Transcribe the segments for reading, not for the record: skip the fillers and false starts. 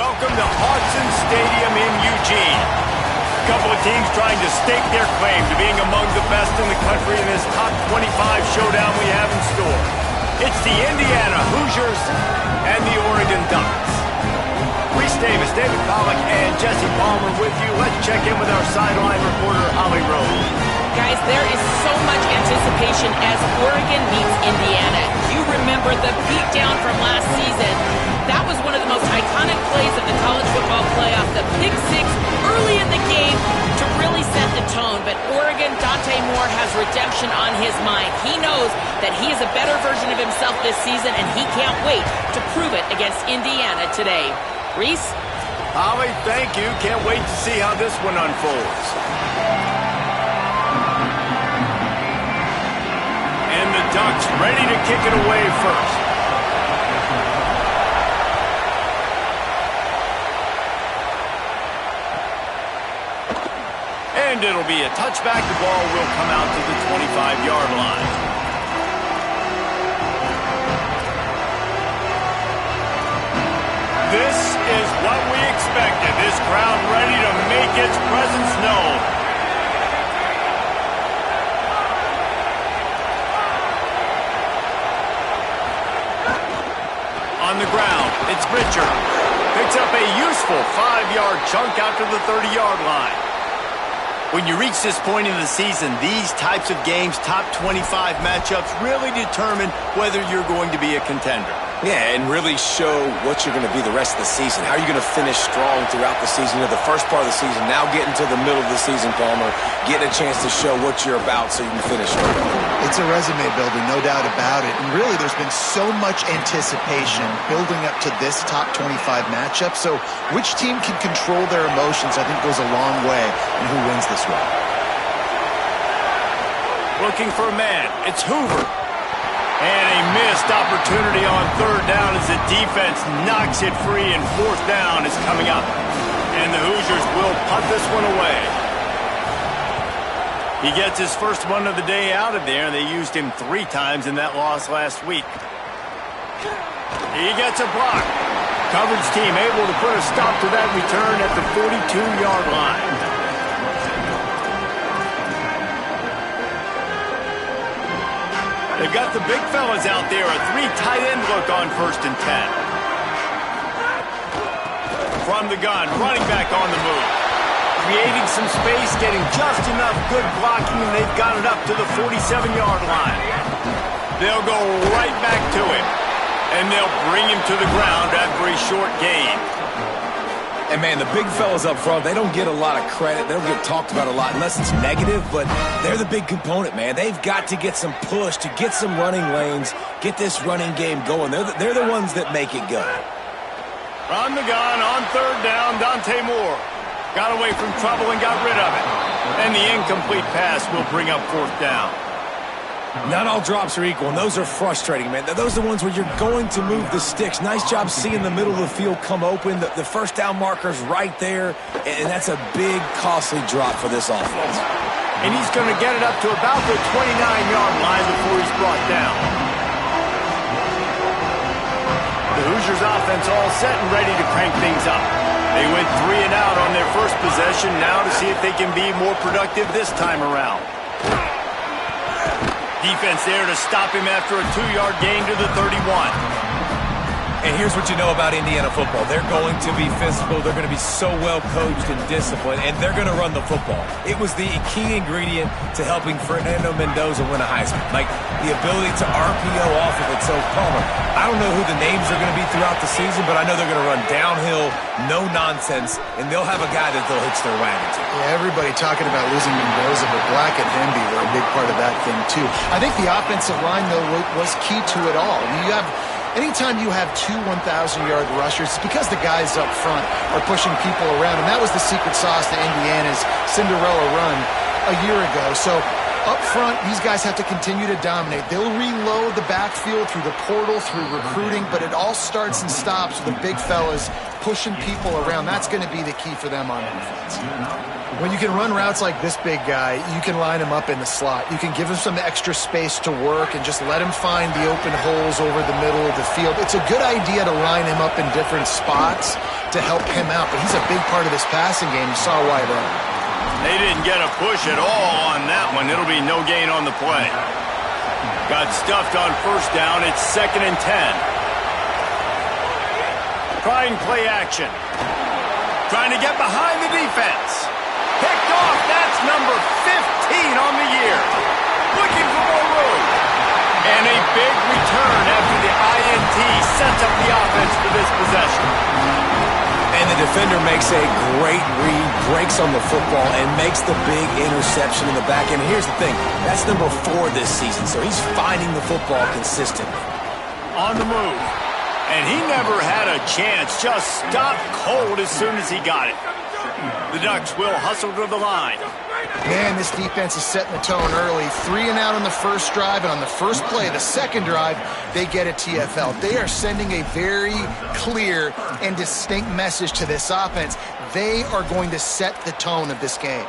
welcome to Autzen Stadium in Eugene. A couple of teams trying to stake their claim to being among the best in the country in this top 25 showdown we have in store. It's the Indiana Hoosiers and the Oregon Ducks. Reese Davis, David Pollack, and Jesse Palmer with you. Let's check in with our sideline reporter, Holly Rose. Guys, there is so much anticipation as Oregon meets Indiana. You remember the beatdown from last season. That was one of the most iconic plays of the college football playoff, the pick six early in the game to really set the tone. But Oregon, Dante Moore has redemption on his mind. He knows that he is a better version of himself this season, and he can't wait to prove it against Indiana today. Reese? Holly, thank you. Can't wait to see how this one unfolds. And the Ducks ready to kick it away first. And it'll be a touchback. The ball will come out to the 25-yard line. This is what we expected. This crowd ready to make its presence known. On the ground, it's Richard. Picks up a useful 5-yard chunk out to the 30-yard line. When you reach this point in the season, these types of games, top 25 matchups, really determine whether you're going to be a contender. Yeah, and really show what you're going to be the rest of the season. How are you going to finish strong throughout the season? You know, the first part of the season, now getting to the middle of the season, Palmer, getting a chance to show what you're about so you can finish strong. It's a resume builder, no doubt about it. And really, there's been so much anticipation building up to this top 25 matchup. So which team can control their emotions, I think, goes a long way in who wins this one. Looking for a man. It's Hoover. And a missed opportunity on third down as the defense knocks it free, and fourth down is coming up. And the Hoosiers will punt this one away. He gets his first one of the day out of there. They used him 3 times in that loss last week. He gets a block. Coverage team able to put a stop to that return at the 42-yard line. They've got the big fellas out there. A 3 tight end look on 1st and 10. From the gun, running back on the move. Creating some space, getting just enough good blocking, and they've got it up to the 47-yard line. They'll go right back to him, and they'll bring him to the ground after a short gain. And, man, the big fellas up front, they don't get a lot of credit. They don't get talked about a lot unless it's negative, but they're the big component, man. They've got to get some push, to get some running lanes, get this running game going. They're the ones that make it go. From the gun, on third down, Dante Moore. Got away from trouble and got rid of it. And the incomplete pass will bring up fourth down. Not all drops are equal, and those are frustrating, man. Those are the ones where you're going to move the sticks. Nice job seeing the middle of the field come open. The first down marker's right there, and that's a big, costly drop for this offense. And he's going to get it up to about the 29-yard line before he's brought down. The Hoosiers offense all set and ready to crank things up. They went 3 and out on their first possession, now to see if they can be more productive this time around. Defense there to stop him after a 2-yard gain to the 31. And here's what you know about Indiana football. They're going to be physical. They're going to be so well coached and disciplined, and they're going to run the football. It was the key ingredient to helping Fernando Mendoza win a Heisman, like the ability to RPO off of it. So, Palmer, I don't know who the names are going to be throughout the season, but I know they're going to run downhill, no nonsense, and they'll have a guy that they'll hitch their wagon to. Yeah, everybody talking about losing Mendoza, but Black and Hemby were a big part of that thing, too. I think the offensive line, though, was key to it all. Anytime you have 2 1,000-yard rushers, it's because the guys up front are pushing people around, and that was the secret sauce to Indiana's Cinderella run a year ago. So Up front, these guys have to continue to dominate. They'll reload the backfield through the portal, through recruiting, but it all starts and stops with the big fellas pushing people around. That's going to be the key for them on offense. When you can run routes like this big guy, you can line him up in the slot. You can give him some extra space to work and just let him find the open holes over the middle of the field. It's a good idea to line him up in different spots to help him out, but he's a big part of this passing game. You saw why there. They didn't get a push at all on that one. It'll be no gain on the play. Got stuffed on first down. It's 2nd and 10. Trying play action. Trying to get behind the defense. Picked off. That's number 15 on the year. Looking for more room. And a big return after the INT sets up the offense for this possession. And the defender makes a great read, breaks on the football, and makes the big interception in the back end. Here's the thing. That's number 4 this season, so he's finding the football consistently. On the move. And he never had a chance. Just stopped cold as soon as he got it. The Ducks will hustle to the line. Man, this defense is setting the tone early. 3 and out on the first drive, and on the first play, the second drive, they get a TFL. They are sending a very clear and distinct message to this offense. They are going to set the tone of this game.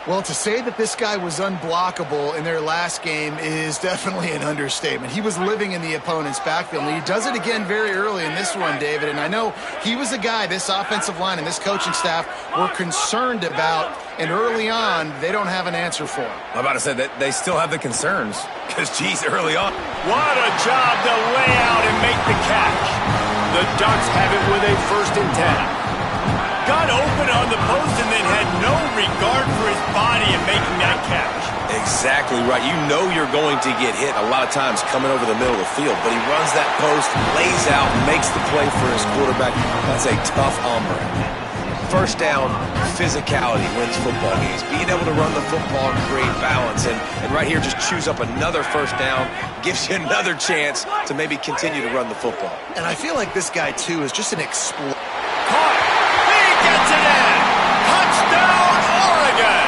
Well, to say that this guy was unblockable in their last game is definitely an understatement. He was living in the opponent's backfield, and he does it again very early in this one, David. And I know he was a guy this offensive line and this coaching staff were concerned about, and early on, they don't have an answer for him. I'm about to say that they still have the concerns, because, geez, early on. What a job to lay out and make the catch. The Ducks have it with a 1st and 10. Got open on the post and then had no regard for his body in making that catch. Exactly right. You know you're going to get hit a lot of times coming over the middle of the field, but he runs that post, lays out, makes the play for his quarterback. That's a tough hombre. First down, physicality wins football games. Being able to run the football and create balance, and right here just chews up another first down, gives you another chance to maybe continue to run the football. And I feel like this guy, too, is just an explorer. Caught. He gets it in. Touchdown, Oregon.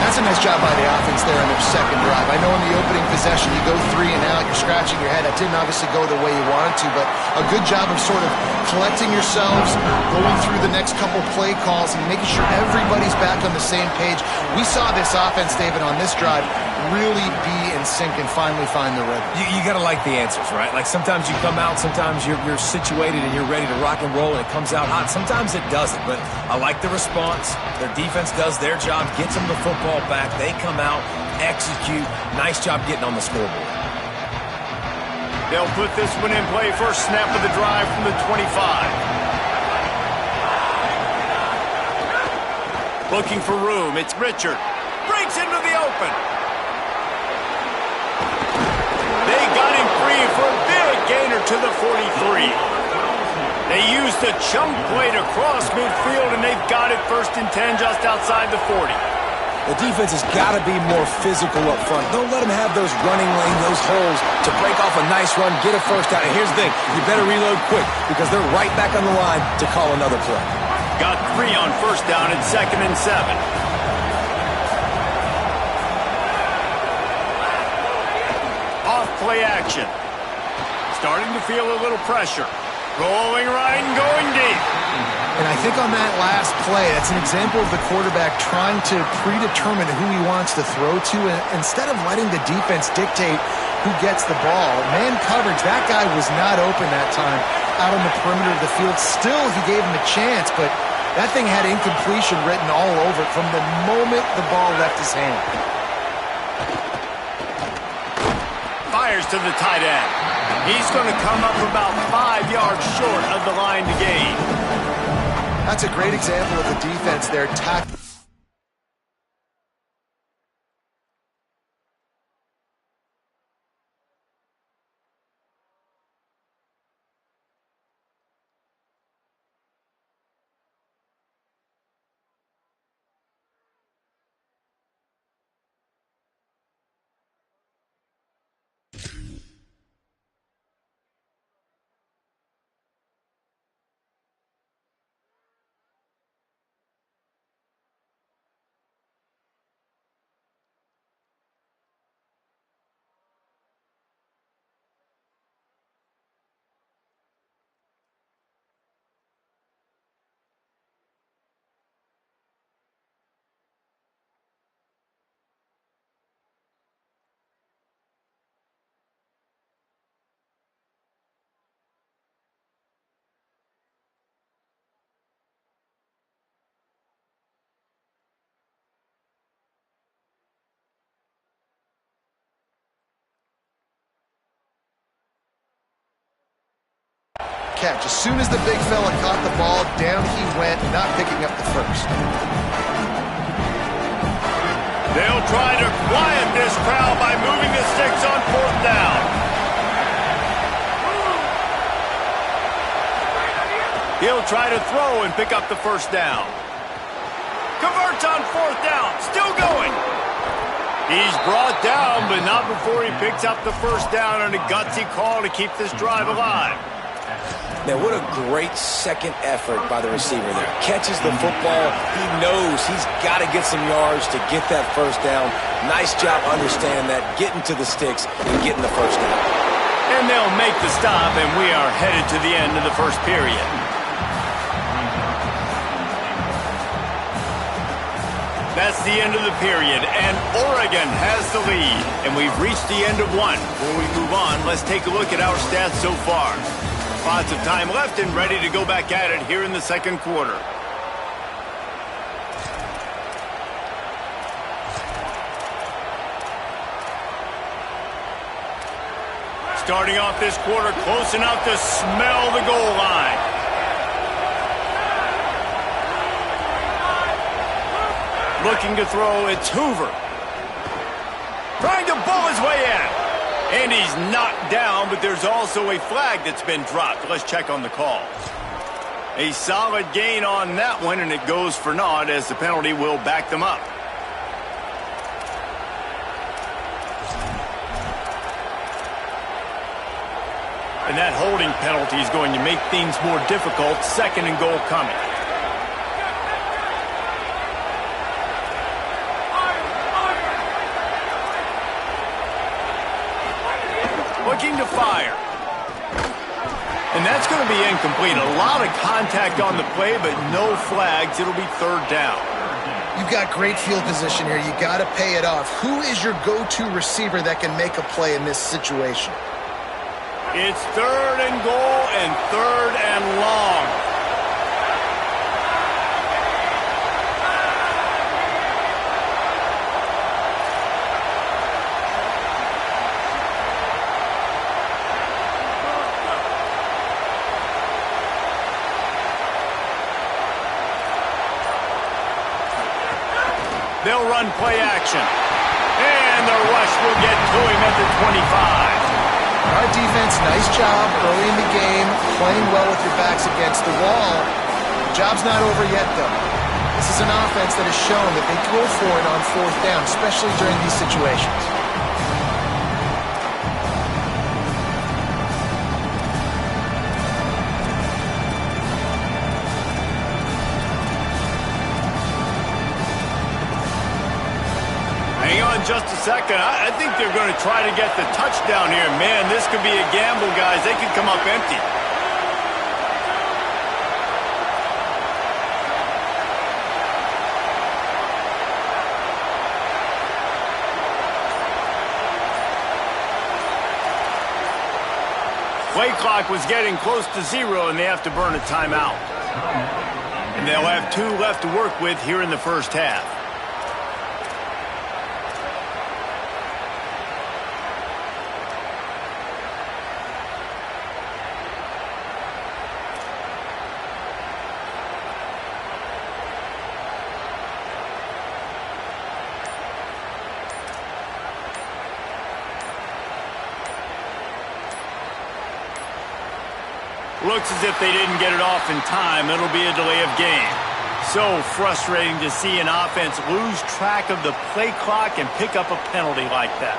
That's a nice job by the offense there in their second drive. I know in the opening possession you go 3 and out, you're scratching your head. That didn't obviously go the way you wanted to, but a good job of sort of collecting yourselves, going through the next couple play calls, and making sure everybody's back on the same page. We saw this offense, David, on this drive really be in sync and finally find the rhythm. You got to like the answers, right? Like sometimes you come out, sometimes you're situated and you're ready to rock and roll and it comes out hot. Sometimes it doesn't, but I like the response. Their defense does their job, gets them the football back. They come out, execute. Nice job getting on the scoreboard. They'll put this one in play. First snap of the drive from the 25. Looking for room. It's Richard. Breaks into the open. They got him free for a big gainer to the 43. They used a chunk play to cross midfield, and they've got it 1st and 10 just outside the 40. The defense has got to be more physical up front. Don't let them have those running lane, those holes to break off a nice run, get a first down. And here's the thing, you better reload quick because they're right back on the line to call another play. Got 3 on first down at 2nd and 7. Off play action. Starting to feel a little pressure. Rolling right and going deep. And I think on that last play, that's an example of the quarterback trying to predetermine who he wants to throw to, and instead of letting the defense dictate who gets the ball. Man coverage, that guy was not open that time out on the perimeter of the field. Still, he gave him a chance, but that thing had incompletion written all over it from the moment the ball left his hand. Fires to the tight end. He's going to come up about 5 yards short of the line to gain. That's a great example of the defense there. catch. As soon as the big fella caught the ball, down he went, not picking up the first. They'll try to quiet this crowd by moving the sticks on 4th down. He'll try to throw and pick up the first down. Converts on 4th down. Still going. He's brought down, but not before he picks up the first down on a gutsy call to keep this drive alive. Now, what a great second effort by the receiver there. Catches the football. He knows he's got to get some yards to get that first down. Nice job understanding that, getting to the sticks and getting the first down. And they'll make the stop, and we are headed to the end of the first period. That's the end of the period, and Oregon has the lead. And we've reached the end of one. Before we move on, let's take a look at our stats so far. Lots of time left and ready to go back at it here in the second quarter. Starting off this quarter close enough to smell the goal line. Looking to throw, it's Hoover. Trying to bull his way in. And he's knocked down, but there's also a flag that's been dropped. Let's check on the call. A solid gain on that one, and it goes for naught as the penalty will back them up. And that holding penalty is going to make things more difficult. 2nd and goal coming. Looking to fire. And that's going to be incomplete. A lot of contact on the play, but no flags. It'll be 3rd down. You've got great field position here. You got to pay it off. Who is your go-to receiver that can make a play in this situation? It's 3rd and goal and 3rd and long. They'll run play action. And the rush will get to him at the 25. Our defense, nice job early in the game, playing well with your backs against the wall. The job's not over yet, though. This is an offense that has shown that they go for it on 4th down, especially during these situations. Just a second. I think they're going to try to get the touchdown here. Man, this could be a gamble, guys. They could come up empty. Play clock was getting close to 0, and they have to burn a timeout. And they'll have 2 left to work with here in the first half. Looks as if they didn't get it off in time. It'll be a delay of game. So frustrating to see an offense lose track of the play clock and pick up a penalty like that.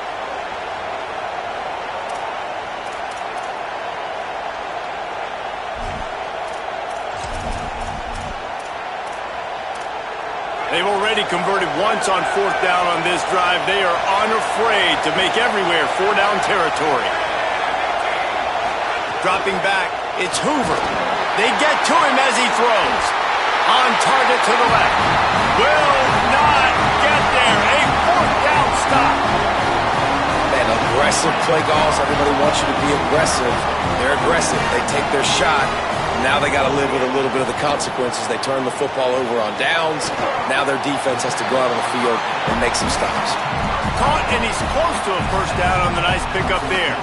They've already converted once on 4th down on this drive. They are unafraid to make everywhere 4-down territory. Dropping back, it's Hoover. They get to him as he throws. On target to the left. Will not get there. A 4th down stop. Man, aggressive play calls. Everybody wants you to be aggressive. They're aggressive. They take their shot. Now they got to live with a little bit of the consequences. They turn the football over on downs. Now their defense has to go out on the field and make some stops. Caught, and he's close to a first down on the nice pickup there.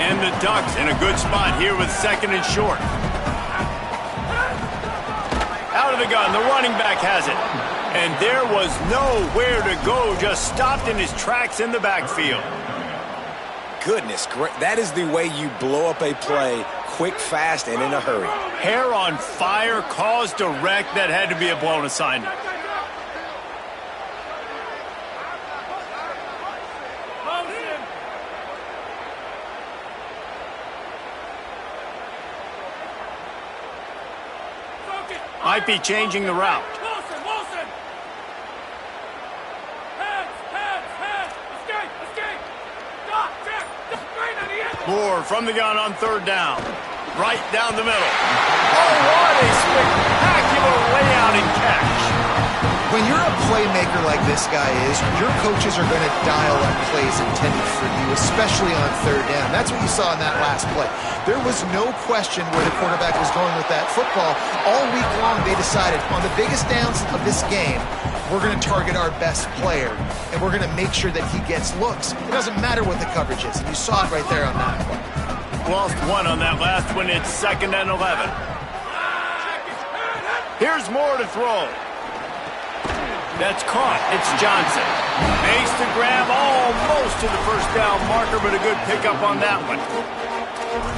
And the Ducks in a good spot here with second and short. Out of the gun, the running back has it. And there was nowhere to go, just stopped in his tracks in the backfield. Goodness, great. That is the way you blow up a play, quick, fast, and in a hurry. Hair on fire, caused a wreck that had to be a blown assignment. Might be changing the route. Wilson! Heads! Escape! Stop, check! Right on the end! Moore from the gun on third down. Right down the middle. Oh, what a spectacular layout and catch. When you're a playmaker like this guy is, your coaches are going to dial up plays intended for you, especially on third down. That's what you saw in that last play. There was no question where the quarterback was going with that football. All week long, they decided on the biggest downs of this game, we're going to target our best player, and we're going to make sure that he gets looks. It doesn't matter what the coverage is, and you saw it right there on that play. Lost one on that last one. It's 2nd and 11. Here's Moore to throw. That's caught. It's Johnson. Makes the grab almost to the first down marker, but a good pickup on that one.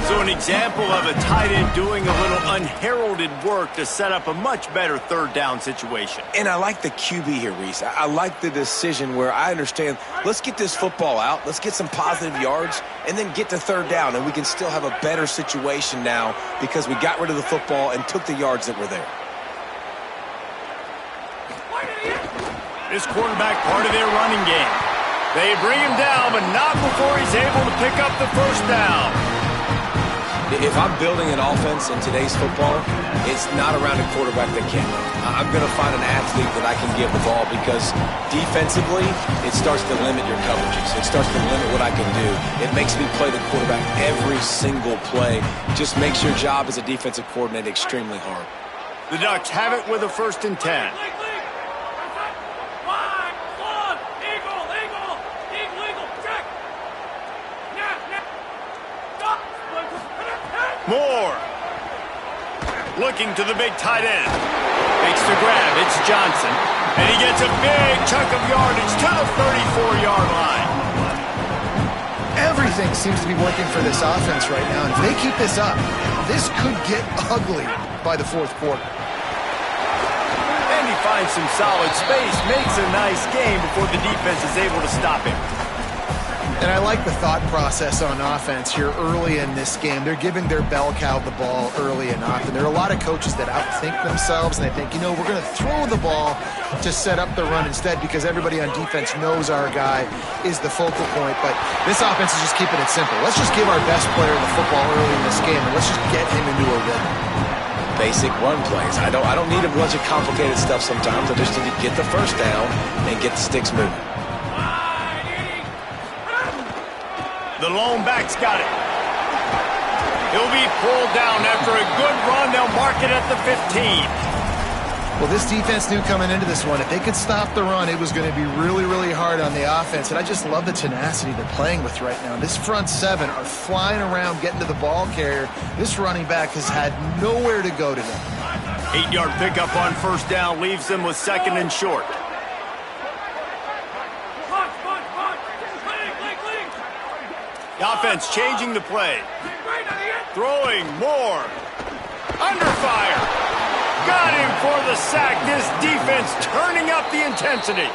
So an example of a tight end doing a little unheralded work to set up a much better third down situation. And I like the QB here, Reese. I like the decision where I understand, let's get this football out, let's get some positive yards, and then get to third down, and we can still have a better situation now because we got rid of the football and took the yards that were there. This quarterback part of their running game. They bring him down, but not before he's able to pick up the first down. If I'm building an offense in today's football, it's not around a quarterback that can. I'm going to find an athlete that I can give the ball because defensively, it starts to limit your coverages. It starts to limit what I can do. It makes me play the quarterback every single play. Just makes your job as a defensive coordinator extremely hard. The Ducks have it with a 1st and 10. Moore looking to the big tight end. Makes the grab. It's Johnson. And he gets a big chunk of yardage to the 34-yard line. Everything seems to be working for this offense right now. And if they keep this up, this could get ugly by the fourth quarter. And he finds some solid space. Makes a nice game before the defense is able to stop him. And I like the thought process on offense here early in this game. They're giving their bell cow the ball early enough. And there are a lot of coaches that outthink themselves, and they think, we're going to throw the ball to set up the run instead because everybody on defense knows our guy is the focal point. But this offense is just keeping it simple. Let's just give our best player the football early in this game, and let's just get him into a rhythm. Basic run plays. I don't need a bunch of complicated stuff sometimes. I just need to get the first down and get the sticks moving. The lone back's got it. He'll be pulled down after a good run. They'll mark it at the 15. Well, this defense knew coming into this one, if they could stop the run, it was going to be really, really hard on the offense. And I just love the tenacity they're playing with right now. This front seven are flying around, getting to the ball carrier. This running back has had nowhere to go today. 8-yard pickup on first down leaves them with 2nd and short. The offense changing the play. Throwing Moore. Under fire. Got him for the sack. This defense turning up the intensity.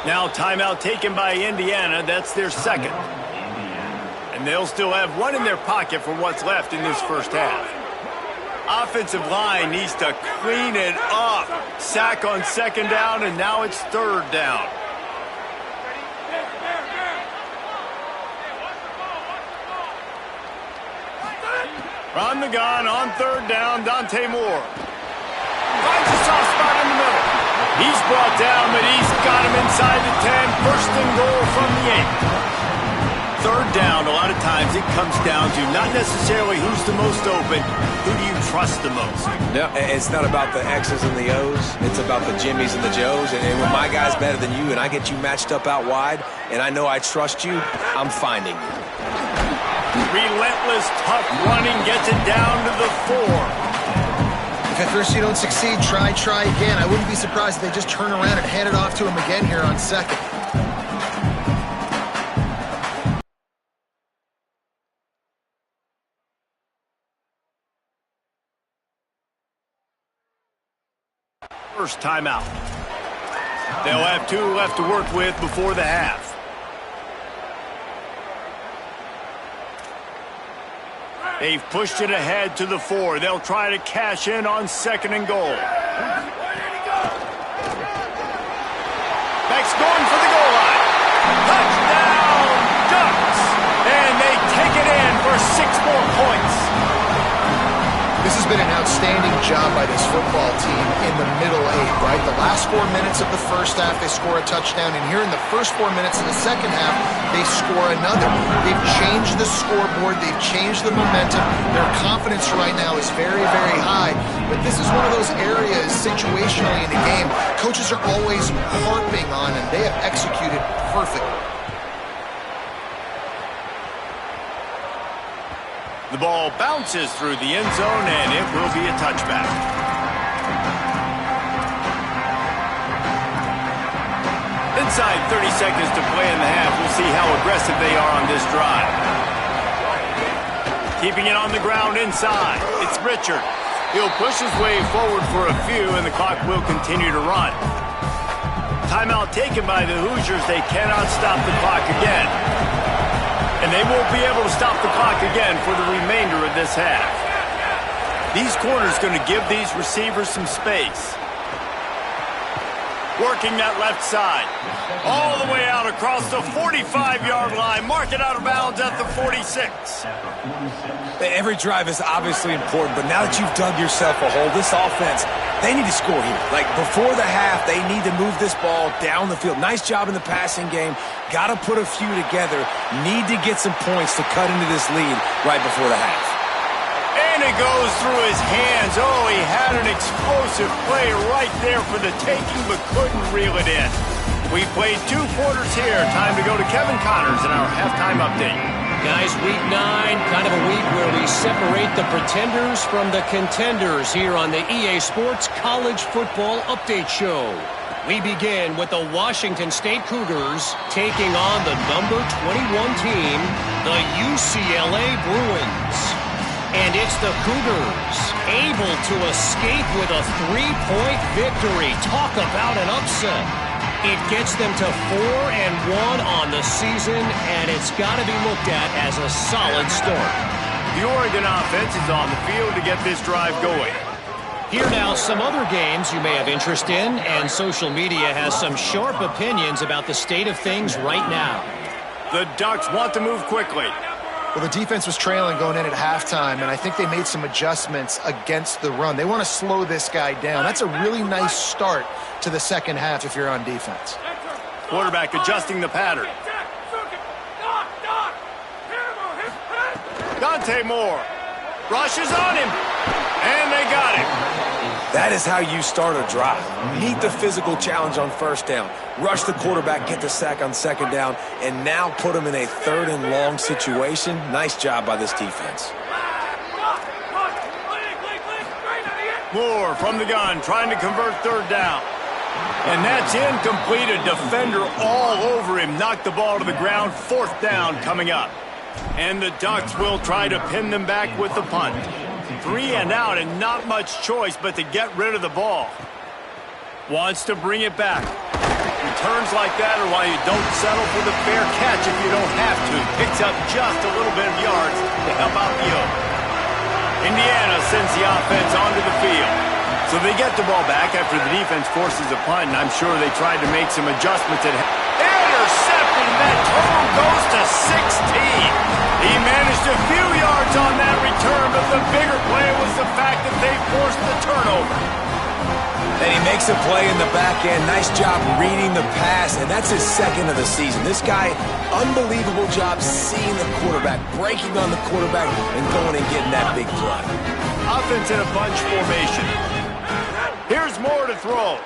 Now timeout taken by Indiana. That's their 2nd. And they'll still have one in their pocket for what's left in this first half. Offensive line needs to clean it up. Sack on 2nd down, and now it's 3rd down. From the gun on 3rd down, Dante Moore. Finds a soft spot in the middle. He's brought down, but he's got him inside the 10. 1st and goal from the 8. 3rd down, a lot of times it comes down to not necessarily who's the most open, who do you trust the most? No, it's not about the X's and the O's. It's about the Jimmys and the Joes. And when my guy's better than you and I get you matched up out wide and I know I trust you, I'm finding you. Relentless, tough running gets it down to the 4. If at first you don't succeed, try again. I wouldn't be surprised if they just turn around and hand it off to him again here on second. First timeout. They'll have 2 left to work with before the half. They've pushed it ahead to the 4. They'll try to cash in on 2nd and goal. Beck's going for the goal line. Touchdown, Ducks! And they take it in for 6 more points. This has been an outstanding job by this football team in the middle 8, right? The last 4 minutes of the first half, they score a touchdown. And here in the first 4 minutes of the second half, they score another. They've changed the scoreboard. They've changed the momentum. Their confidence right now is very, very high. But this is one of those areas situationally in the game coaches are always harping on, and they have executed perfectly. The ball bounces through the end zone, and it will be a touchback. Inside 30 seconds to play in the half. We'll see how aggressive they are on this drive. Keeping it on the ground inside. It's Richard. He'll push his way forward for a few, and the clock will continue to run. Timeout taken by the Hoosiers. They cannot stop the clock again. And they won't be able to stop the clock again for the remainder of this half. These corners going to give these receivers some space. Working that left side. All the way out across the 45-yard line. Mark it out of bounds at the 46. Every drive is obviously important, but now that you've dug yourself a hole, this offense, they need to score here. Like, before the half, they need to move this ball down the field. Nice job in the passing game. Got to put a few together. Need to get some points to cut into this lead right before the half. And it goes through his hands. Oh, he had an explosive play right there for the taking, but couldn't reel it in. We played 2 quarters here. Time to go to Kevin Connors in our halftime update. Guys, week 9, kind of a week where we separate the pretenders from the contenders here on the EA Sports College Football Update Show. We begin with the Washington State Cougars taking on the number 21 team, the UCLA Bruins. And it's the Cougars able to escape with a 3-point victory. Talk about an upset. It gets them to 4-1 on the season, and it's got to be looked at as a solid start. The Oregon offense is on the field to get this drive going. Here now, some other games you may have interest in, and social media has some sharp opinions about the state of things right now. The Ducks want to move quickly. Well, the defense was trailing going in at halftime, and I think they made some adjustments against the run. They want to slow this guy down. That's a really nice start to the second half if you're on defense. Quarterback adjusting the pattern. Dante Moore rushes on him, and they got him. That is how you start a drive. Meet the physical challenge on first down. Rush the quarterback, get the sack on second down, and now put him in a 3rd and long situation. Nice job by this defense. Moore from the gun, trying to convert 3rd down. And that's incomplete. A defender all over him. Knocked the ball to the ground. 4th down coming up. And the Ducks will try to pin them back with the punt. 3 and out, and not much choice but to get rid of the ball. Wants to bring it back. Returns like that are why you don't settle for the fair catch if you don't have to. Picks up just a little bit of yards to help out the Oak. Indiana sends the offense onto the field. So they get the ball back after the defense forces a punt, and I'm sure they tried to make some adjustments. Intercepted, and that total goes to 16. He managed a few yards on that return, but the bigger play was the fact that they forced the turnover. And he makes a play in the back end. Nice job reading the pass, and that's his 2nd of the season. This guy, unbelievable job seeing the quarterback, breaking on the quarterback, and going and getting that big play. Offense in a bunch formation. Here's Moore to throw.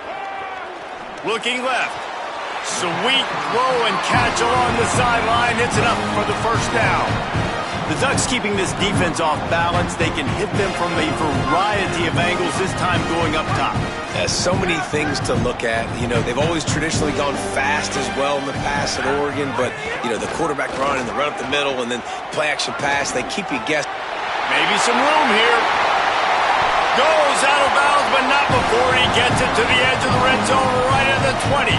Looking left. Sweet throw and catch along the sideline. It's enough for the 1st down. The Ducks keeping this defense off balance. They can hit them from a variety of angles, this time going up top. So many things to look at. You know, they've always traditionally gone fast as well in the past at Oregon, but, you know, the quarterback run and the run up the middle and then play-action pass, they keep you guessing. Maybe some room here. Goes out of bounds, but not before he gets it to the edge of the red zone right at the 20.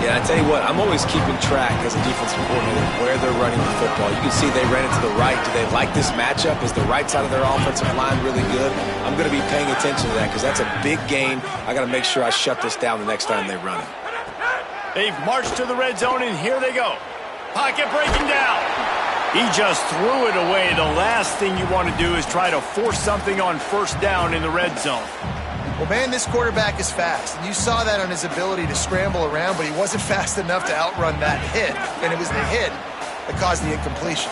Yeah, I tell you what, I'm always keeping track as a defensive coordinator where they're running the football. You can see they ran it to the right. Do they like this matchup? Is the right side of their offensive line really good? I'm going to be paying attention to that because that's a big gain. I got to make sure I shut this down the next time they run it. They've marched to the red zone, and here they go. Pocket breaking down. He just threw it away. The last thing you want to do is try to force something on first down in the red zone. Well, man, this quarterback is fast. And you saw that on his ability to scramble around, but he wasn't fast enough to outrun that hit. And it was the hit that caused the incompletion.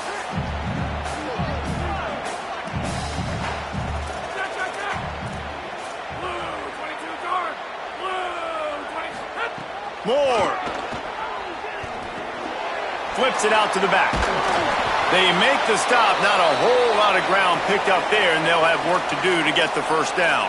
Moore. Flips it out to the back. They make the stop. Not a whole lot of ground picked up there, and they'll have work to do to get the first down.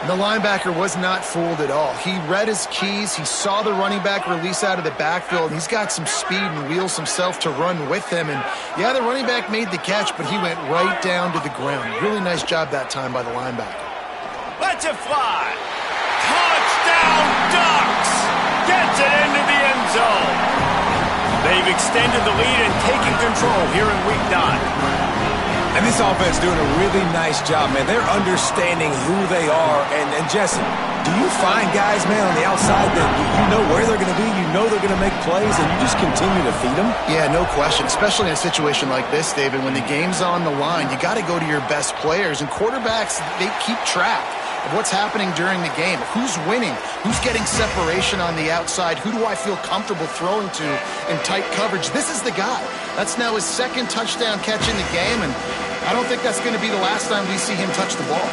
The linebacker was not fooled at all. He read his keys. He saw the running back release out of the backfield. He's got some speed and wheels himself to run with him. And, yeah, the running back made the catch, but he went right down to the ground. Really nice job that time by the linebacker. Let's it fly. Touchdown, Ducks! Gets it into the end zone. They've extended the lead and taken control here in Week 9. And this offense doing a really nice job, man. They're understanding who they are. And Jesse, do you find guys, man, on the outside that you know where they're going to be, you know they're going to make plays, and you just continue to feed them? Yeah, no question, especially in a situation like this, David. When the game's on the line, you got to go to your best players. And quarterbacks, they keep track of what's happening during the game. Who's winning? Who's getting separation on the outside? Who do I feel comfortable throwing to in tight coverage? This is the guy. That's now his second touchdown catch in the game, and I don't think that's going to be the last time we see him touch the ball.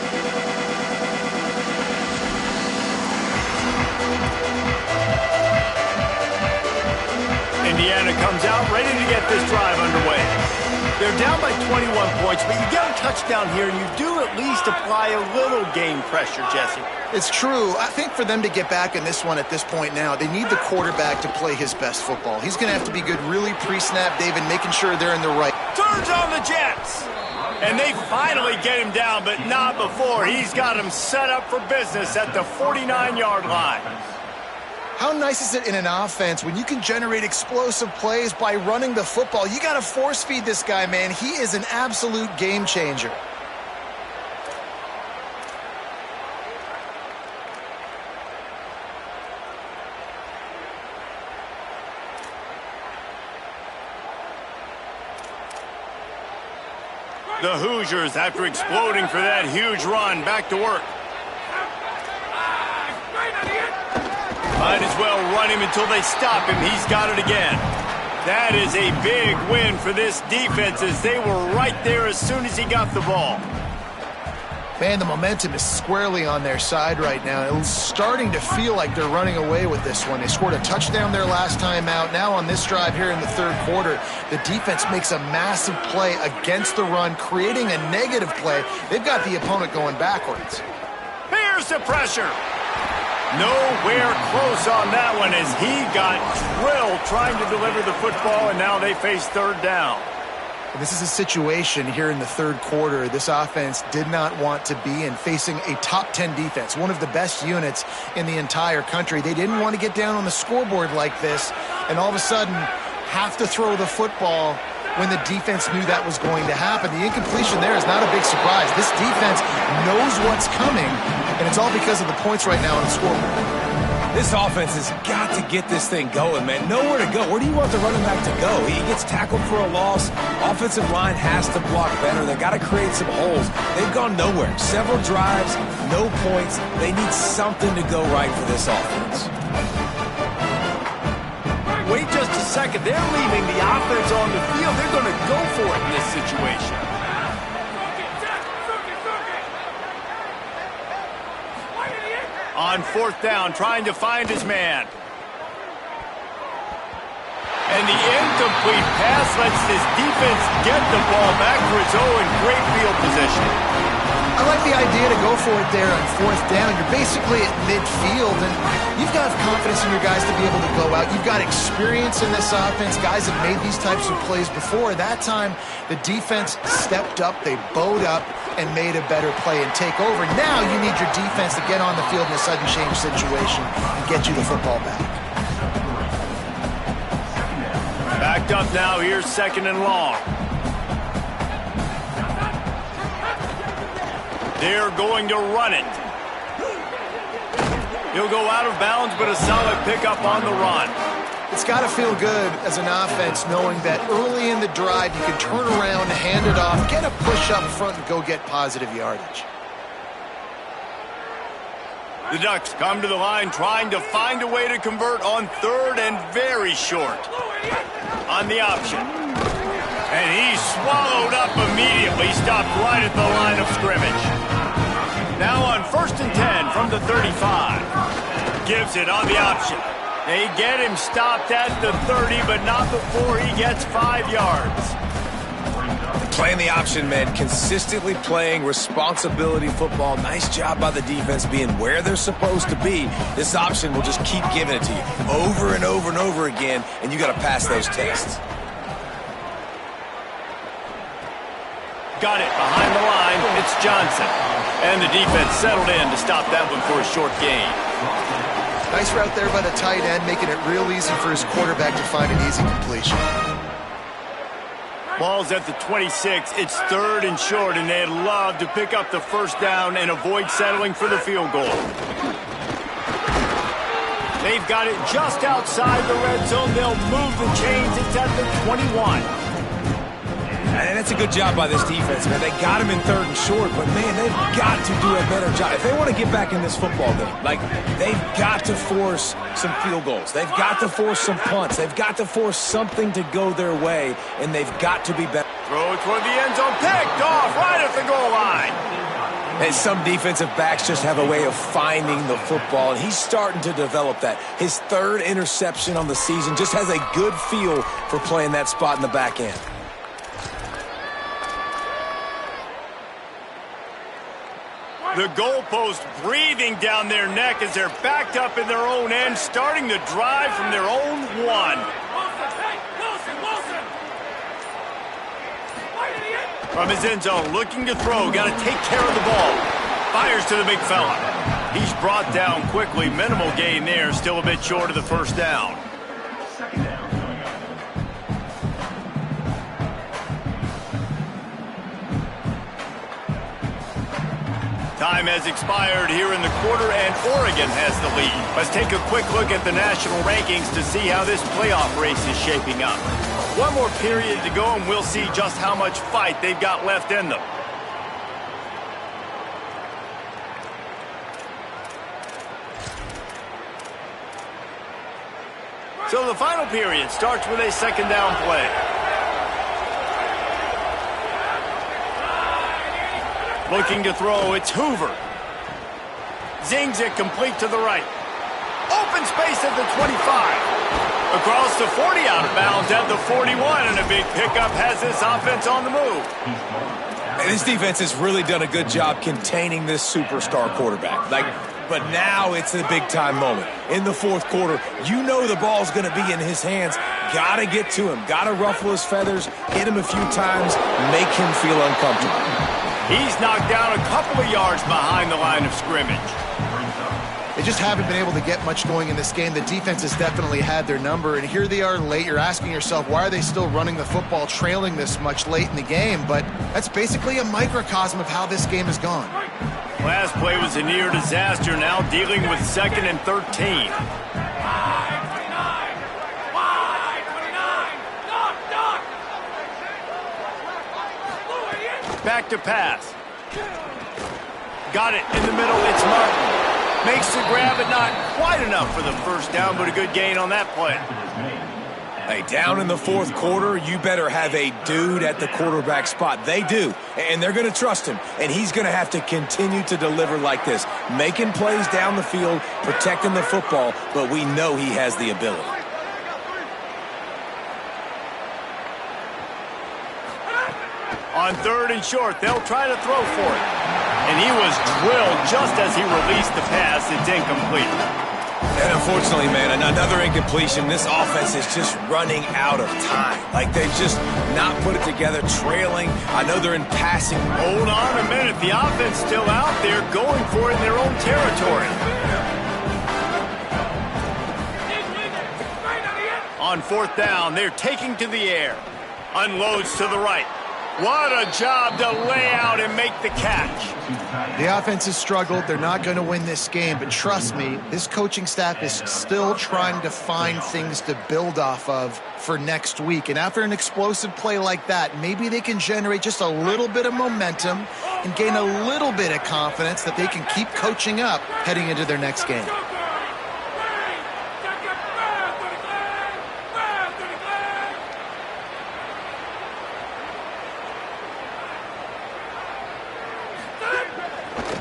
Indiana comes out ready to get this drive underway. They're down by 21 points, but you get a touchdown here, and you do at least apply a little game pressure, Jesse. It's true. I think for them to get back in this one at this point now, they need the quarterback to play his best football. He's going to have to be good really pre-snap, David, making sure they're in the right. Turns on the Jets. And they finally get him down, but not before. He's got him set up for business at the 49-yard line. How nice is it in an offense when you can generate explosive plays by running the football? You got to force feed this guy, man. He is an absolute game changer. The Hoosiers, after exploding for that huge run, back to work. Might as well run him until they stop him. He's got it again. That is a big win for this defense as they were right there as soon as he got the ball. Man, the momentum is squarely on their side right now. It's starting to feel like they're running away with this one. They scored a touchdown their last time out. Now on this drive here in the third quarter, the defense makes a massive play against the run, creating a negative play. They've got the opponent going backwards. Here's the pressure. Nowhere close on that one as he got drilled trying to deliver the football, and now they face third down. This is a situation here in the third quarter this offense did not want to be in, facing a top 10 defense, one of the best units in the entire country. They didn't want to get down on the scoreboard like this and all of a sudden have to throw the football when the defense knew that was going to happen. The incompletion there is not a big surprise. This defense knows what's coming, and it's all because of the points right now on the scoreboard. This offense has got to get this thing going, man. Nowhere to go. Where do you want the running back to go? He gets tackled for a loss. Offensive line has to block better. They've got to create some holes. They've gone nowhere. Several drives, no points. They need something to go right for this offense. Wait just a second. They're leaving the offense on the field. They're going to go for it in this situation. On fourth down, trying to find his man. And the end incomplete pass lets this defense get the ball back for its own great field position. I like the idea to go for it there on 4th down. You're basically at midfield, and you've got confidence in your guys to be able to go out. You've got experience in this offense. Guys have made these types of plays before. That time, the defense stepped up, they bowed up, and made a better play and take over. Now you need your defense to get on the field in a sudden change situation and get you the football back. Backed up now, here's 2nd and long. They're going to run it. He'll go out of bounds, but a solid pickup on the run. It's got to feel good as an offense knowing that early in the drive you can turn around, hand it off, get a push up front, and go get positive yardage. The Ducks come to the line trying to find a way to convert on 3rd and very short. On the option. And he's swallowed up immediately, stopped right at the line of scrimmage. Now on 1st and 10 from the 35. Gives it on the option. They get him stopped at the 30, but not before he gets 5 yards. Playing the option, man, consistently playing responsibility football. Nice job by the defense being where they're supposed to be. This option will just keep giving it to you over and over and over again, and you got to pass those tests. Got it behind the line. It's Johnson. And the defense settled in to stop that one for a short gain. Nice route there by the tight end, making it real easy for his quarterback to find an easy completion. Ball's at the 26. It's 3rd and short, and they'd love to pick up the 1st down and avoid settling for the field goal. They've got it just outside the red zone. They'll move the chains. It's at the 21. And that's a good job by this defense, man. They got him in 3rd and short, but, man, they've got to do a better job. If they want to get back in this football game, like, they've got to force some field goals. They've got to force some punts. They've got to force something to go their way, and they've got to be better. Throw toward the end zone. Picked off right at the goal line. And some defensive backs just have a way of finding the football, and he's starting to develop that. His 3rd interception on the season just has a good feel for playing that spot in the back end. The goalpost breathing down their neck as they're backed up in their own end, starting to drive from their own 1. From his end zone, looking to throw, got to take care of the ball. Fires to the big fella. He's brought down quickly, minimal gain there, still a bit short of the 1st down. Time has expired here in the quarter, and Oregon has the lead. Let's take a quick look at the national rankings to see how this playoff race is shaping up. One more period to go, and we'll see just how much fight they've got left in them. So the final period starts with a 2nd down play. Looking to throw, it's Hoover. Zings it complete to the right. Open space at the 25. Across the 40, out of bounds at the 41, and a big pickup has this offense on the move. And this defense has really done a good job containing this superstar quarterback. But now it's a big-time moment. In the 4th quarter, you know the ball's going to be in his hands. Got to get to him. Got to ruffle his feathers, hit him a few times, make him feel uncomfortable. He's knocked down a couple of yards behind the line of scrimmage. They just haven't been able to get much going in this game. The defense has definitely had their number, and here they are late. You're asking yourself, why are they still running the football, trailing this much late in the game? But that's basically a microcosm of how this game has gone. Last play was a near disaster, now dealing with 2nd and 13. Back to pass. Got it in the middle. It's Martin. Makes the grab, but not quite enough for the 1st down, but a good gain on that play. Hey, down in the 4th quarter, you better have a dude at the quarterback spot. They do, and they're going to trust him, and he's going to have to continue to deliver like this, making plays down the field, protecting the football, but we know he has the ability. On 3rd and short, they'll try to throw for it. And he was drilled just as he released the pass. It's incomplete. And unfortunately, man, another incompletion. This offense is just running out of time. Like, they've just not put it together, trailing. I know they're in passing. Hold on a minute. The offense still out there going for it in their own territory. On 4th down, they're taking to the air. Unloads to the right. What a job to lay out and make the catch. The offense has struggled. They're not going to win this game. But trust me, this coaching staff is still trying to find things to build off of for next week. And after an explosive play like that, maybe they can generate just a little bit of momentum and gain a little bit of confidence that they can keep coaching up heading into their next game.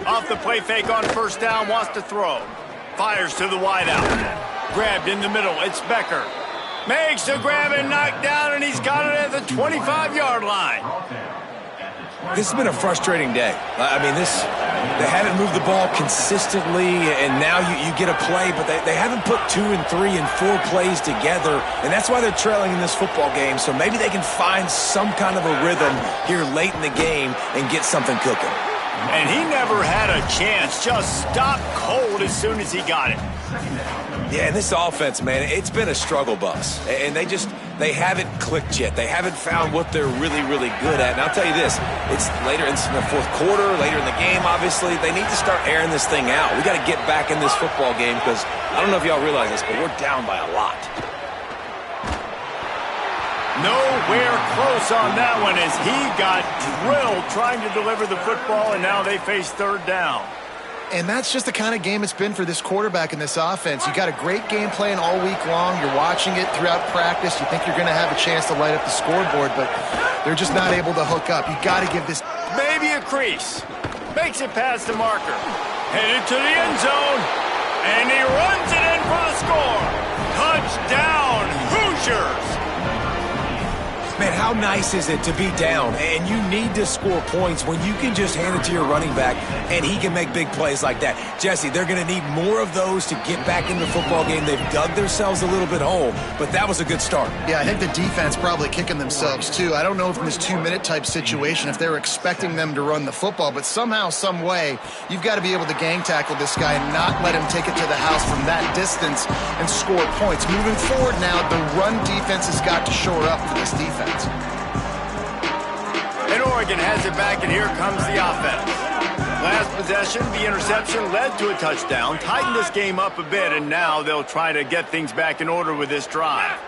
Off the play fake on 1st down, wants to throw. Fires to the wideout. Grabbed in the middle, it's Becker. Makes the grab and knocked down, and he's got it at the 25-yard line. This has been a frustrating day. I mean, they haven't moved the ball consistently, and now you get a play, but they haven't put 2 and 3 and 4 plays together, and that's why they're trailing in this football game. So maybe they can find some kind of a rhythm here late in the game and get something cooking. And he never had a chance. Just stopped cold as soon as he got it. Yeah, and this offense, man, it's been a struggle bus. And they haven't clicked yet. They haven't found what they're really, really good at. And I'll tell you this, it's later in the 4th quarter, later in the game, obviously. They need to start airing this thing out. We got to get back in this football game because I don't know if y'all realize this, but we're down by a lot. Nowhere close on that one as he got drilled trying to deliver the football, and now they face 3rd down. And that's just the kind of game it's been for this quarterback in this offense. You got a great game plan all week long. You're watching it throughout practice. You think you're going to have a chance to light up the scoreboard, but they're just not able to hook up. You got to give this... Maybe a crease. Makes it past the marker. Headed to the end zone. And he runs it in for the score. Touchdown, Hoosiers. Man, how nice is it to be down and you need to score points when you can just hand it to your running back and he can make big plays like that? Jesse, they're going to need more of those to get back in the football game. They've dug themselves a little bit home, but that was a good start. Yeah, I think the defense probably kicking themselves too. I don't know if in this 2-minute type situation if they're expecting them to run the football, but somehow, some way, you've got to be able to gang tackle this guy and not let him take it to the house from that distance and score points. Moving forward now, the run defense has got to shore up for this defense. And Oregon has it back, and here comes the offense. Last possession, the interception led to a touchdown, tightened this game up a bit, and now they'll try to get things back in order with this drive.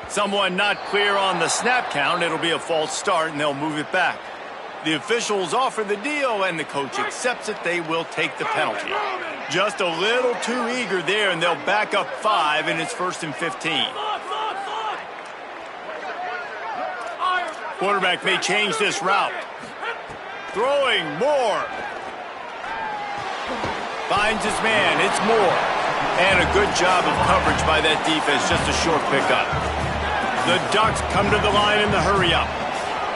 Someone not clear on the snap count. It'll be a false start, and they'll move it back. The officials offer the deal, and the coach accepts it. They will take the penalty. Just a little too eager there, and they'll back up 5, and it's 1st and 15. Quarterback may change this route. Throwing Moore. Finds his man. It's Moore. And a good job of coverage by that defense. Just a short pickup. The Ducks come to the line in the hurry-up.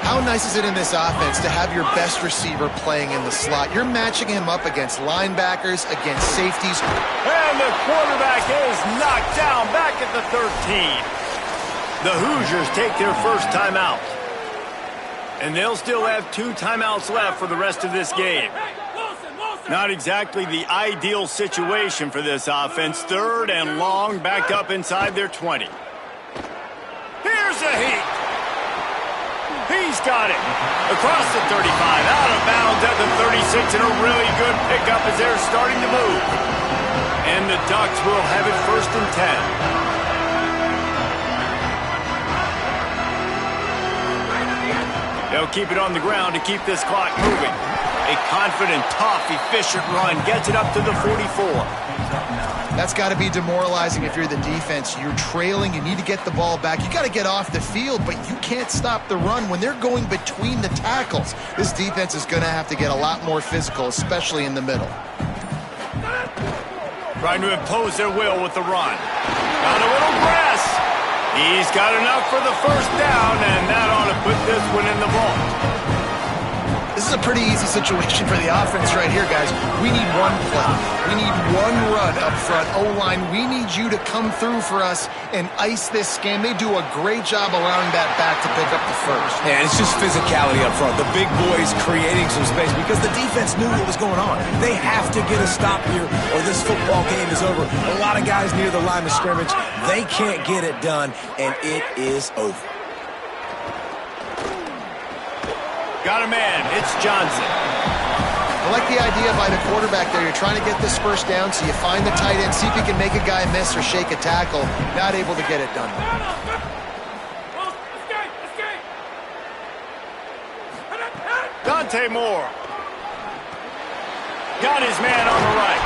How nice is it in this offense to have your best receiver playing in the slot? You're matching him up against linebackers, against safeties. And the quarterback is knocked down back at the 13. The Hoosiers take their first timeout. And they'll still have 2 timeouts left for the rest of this game. Not exactly the ideal situation for this offense. 3rd and long, back up inside their 20. Here's a heat. He's got it. Across the 35, out of bounds at the 36, and a really good pickup as they're starting to move. And the Ducks will have it 1st and 10. They'll keep it on the ground to keep this clock moving. A confident, tough, efficient run gets it up to the 44. That's got to be demoralizing if you're the defense. You're trailing. You need to get the ball back. You got to get off the field, but you can't stop the run when they're going between the tackles. This defense is going to have to get a lot more physical, especially in the middle. Trying to impose their will with the run. Found a little grass. He's got enough for the first down, and that ought to put this one in the vault. This is a pretty easy situation for the offense right here, guys. We need one play. We need one run up front. O-line, we need you to come through for us and ice this game. They do a great job allowing that back to pick up the first. And it's just physicality up front. The big boys creating some space because the defense knew what was going on. They have to get a stop here or this football game is over. A lot of guys near the line of scrimmage. They can't get it done, and it is over. Got a man. It's Johnson. I like the idea by the quarterback there. You're trying to get this first down, so you find the tight end, see if he can make a guy miss or shake a tackle. Not able to get it done. Escape! Dante Moore. Got his man on the right.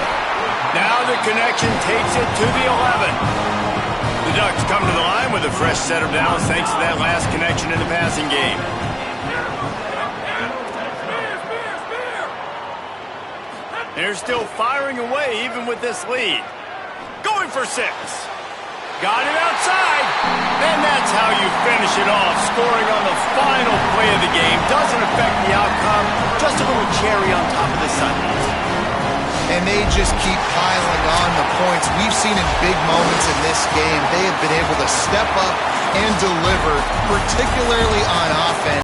Now the connection takes it to the 11. The Ducks come to the line with a fresh set of downs thanks to that last connection in the passing game. They're still firing away even with this lead. Going for 6. Got it outside. And that's how you finish it off. Scoring on the final play of the game doesn't affect the outcome. Just a little cherry on top of the sundaes. And they just keep piling on the points. We've seen in big moments in this game, they have been able to step up and deliver, particularly on offense.